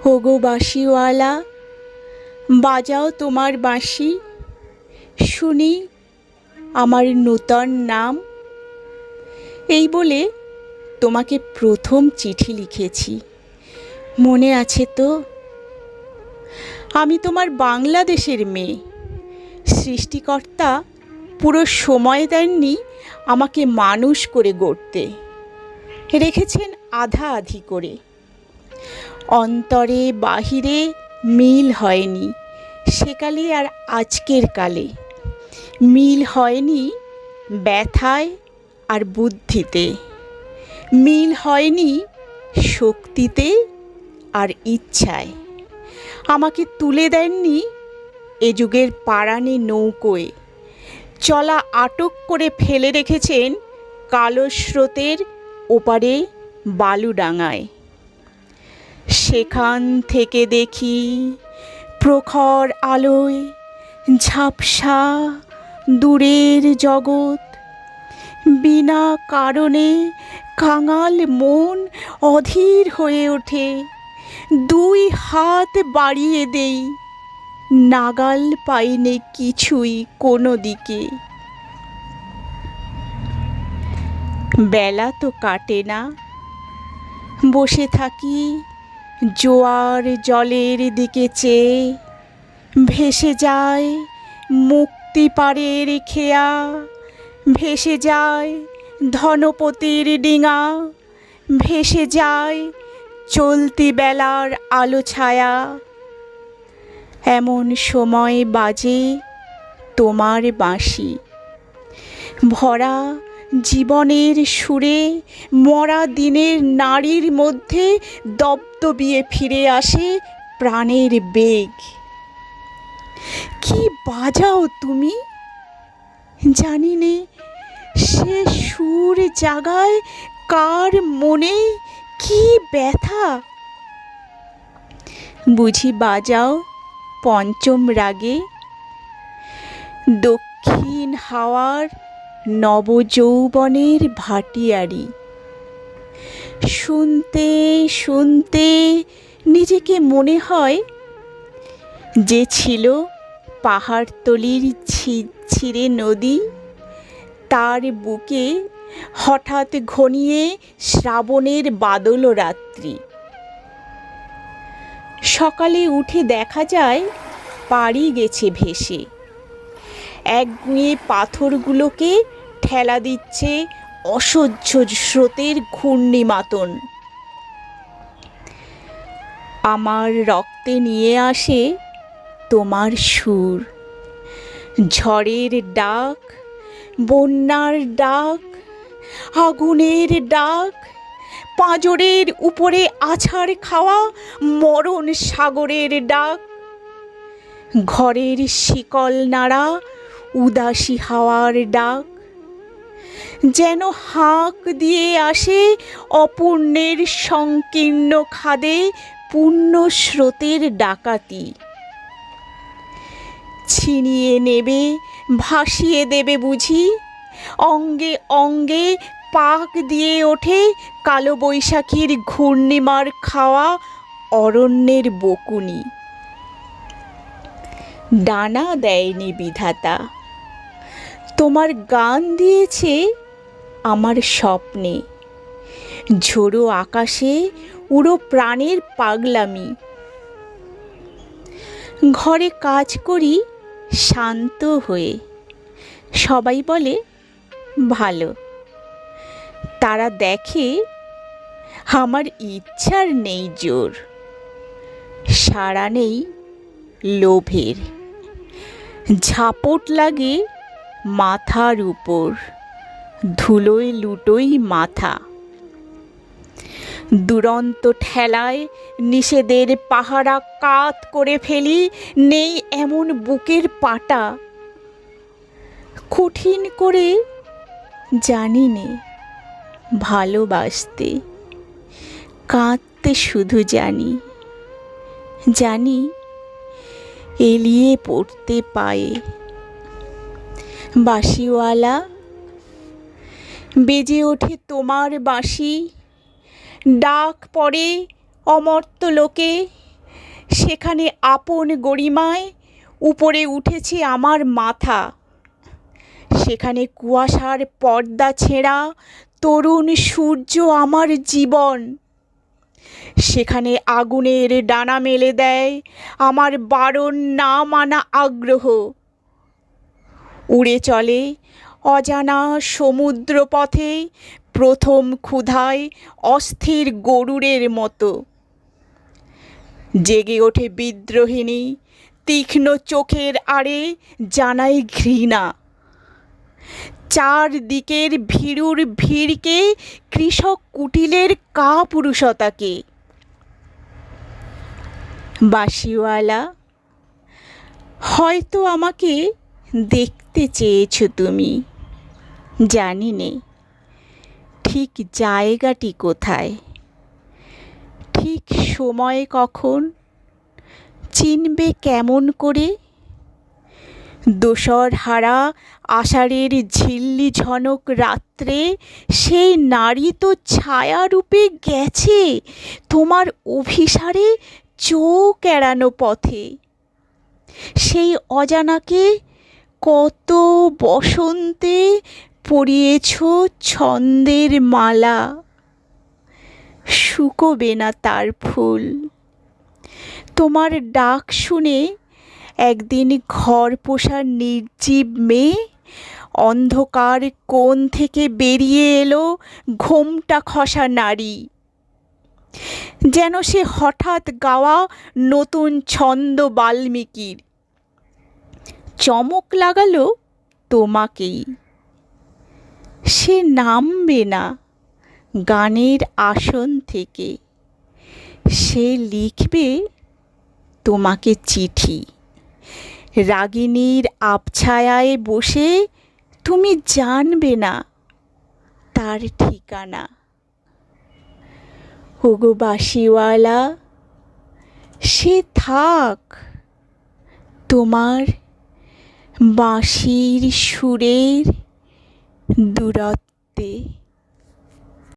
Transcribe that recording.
ওগো বাঁশিওয়ালা, বাজাও তোমার বাঁশি, শুনি আমার নূতন নাম। এই বলে তোমাকে প্রথম চিঠি লিখেছি, মনে আছে তো? আমি তোমার বাংলাদেশের মেয়ে। সৃষ্টিকর্তা পুরো সময় দেননি আমাকে মানুষ করে গড়তে, রেখেছেন আধা আধি করে। অন্তরে বাহিরে মিল হয়নি সেকালে আর আজকের কালে, মিল হয়নি ব্যথায় আর বুদ্ধিতে, মিল হয়নি শক্তিতে আর ইচ্ছায়। আমাকে তুলে দেননি এ যুগের পারানি নৌকোয়, চলা আটক করে ফেলে রেখেছেন কালো স্রোতের ওপারে বালুডাঙায়। সেখান থেকে দেখি প্রখর আলোয় ঝাপসা দূরের জগৎ। বিনা কারণে কাঙাল মন অধীর হয়ে ওঠে, দুই হাত বাড়িয়ে দেই, নাগাল পাইনে কিছুই কোনো দিকে। বেলা তো কাটে না, বসে থাকি জোয়ার জলের দিকে চেয়ে। ভেসে যায় মুক্তি পাড়ের খেয়া, ভেসে যায় ধনপতির ডিঙা, ভেসে যায় চলতি বেলার আলো ছায়া। এমন সময় বাজে তোমার বাঁশি, ভরা জীবনের সুরে মরা দিনের নাড়ির মধ্যে দপদপিয়ে ফিরে আসে প্রাণের বেগ। কি বাজাও তুমি, জানি নে সে সুর জাগায় কার মনে কি ব্যথা। বুঝি বাজাও পঞ্চম রাগে, দক্ষিণ হাওয়ার নবযৌবনের ভাটিয়ারি। শুনতে শুনতে নিজেকে মনে হয় যে ছিল পাহাড়তলির ছিঁড়ে নদী, তার বুকে হঠাৎ ঘনিয়ে শ্রাবণের বাদল রাত্রি। সকালে উঠে দেখা যায় পাড়ি গেছে ভেসে, একগুঁয়ে পাথরগুলোকে ঠেলা দিচ্ছে অসহ্য স্রোতের ঘূর্ণিমাতন। আমার রক্তে নিয়ে আসে তোমার সুর, ঝড়ের ডাক, বন্যার ডাক, আগুনের ডাক, পাঁজরের উপরে আছাড় খাওয়া মরণ সাগরের ডাক। ঘরের শিকল নাড়া উদাসী হাওয়ার ডাক, যেন হাঁক দিয়ে আসে অপূর্ণের সংকীর্ণ খাদে পূর্ণ স্রোতের ডাকাতি। ছিনিয়ে নেবে, ভাসিয়ে দেবে বুঝি, অঙ্গে অঙ্গে পাক দিয়ে ওঠে কালো বৈশাখীর ঘূর্ণিমার খাওয়া অরণ্যের বকুনি। ডানা দেয়নি বিধাতা, তোমার গান দিয়েছে আমার স্বপ্নে, ঝোড়ো আকাশে উড়ো প্রাণের পাগলামি। ঘরে কাজ করি শান্ত হয়ে, সবাই বলে ভালো। তারা দেখে আমার ইচ্ছার নেই জোর, সাড়া নেই লোভের, ঝাপট লাগে মাথার উপর, ধুলোয় লুটোই মাথা। দুরন্ত ঠেলায় নিষেধের পাহারা কাত করে ফেলি, নেই এমন বুকের পাটা। কঠিন করে জানি নে ভালোবাসতে, কাঁদতে শুধু জানি, জানি এলিয়ে পড়তে পায়ে। বাঁশিওয়ালা, বেজে ওঠে তোমার বাঁশি, ডাক পড়ে অমর্ত্য লোকে, সেখানে আপন গরিমায় উপরে উঠেছে আমার মাথা। সেখানে কুয়াশার পর্দা ছেঁড়া তরুণ সূর্য আমার জীবন। সেখানে আগুনের ডানা মেলে দেয় আমার বারণ না মানা আগ্রহ। উড়ে চলে অজানা সমুদ্র পথে প্রথম ক্ষুধায় অস্থির গরুরের মতো। জেগে ওঠে বিদ্রোহিণী তীক্ষ্ণ চোখের আড়ে জানায় ঘৃণা। চারদিকের ভীরুর ভিড়কে কৃষক কুটিলের কাপুরুষতাকে। বাঁশিওয়ালা, হয়তো আমাকে দেখতে চেয়েছো তুমি, জানি নে ঠিক জায়গাটি কোথায়, ঠিক সময় কখন, চিনবে কেমন করে? দোসর হারা আষাঢ়ের ঝিল্লি ঝনক রাত্রে সেই নারী তো ছায়ারূপে গেছে তোমার অভিসারে চোখ এড়ানো পথে। সেই অজানাকে কত বসন্তে পরিয়েছ ছন্দের মালা, শুকোবে না তার ফুল। তোমার ডাক শুনে একদিন ঘর পোষার নির্জীব মেয়ে অন্ধকার কোণ থেকে বেরিয়ে এলো ঘোমটা খসা নারী। যেন সে হঠাৎ গাওয়া নতুন ছন্দ বাল্মীকির। চমক লাগালো তোমাকেই। সে নামবে না গানের আসন থেকে, সে লিখবে তোমাকে চিঠি। রাগিনীর আবছায়ায় বসে তুমি জানবে না তার ঠিকানা। ওগো বাঁশিওয়ালা, সে থাক তোমার বাঁশির সুরের দূরত্বে।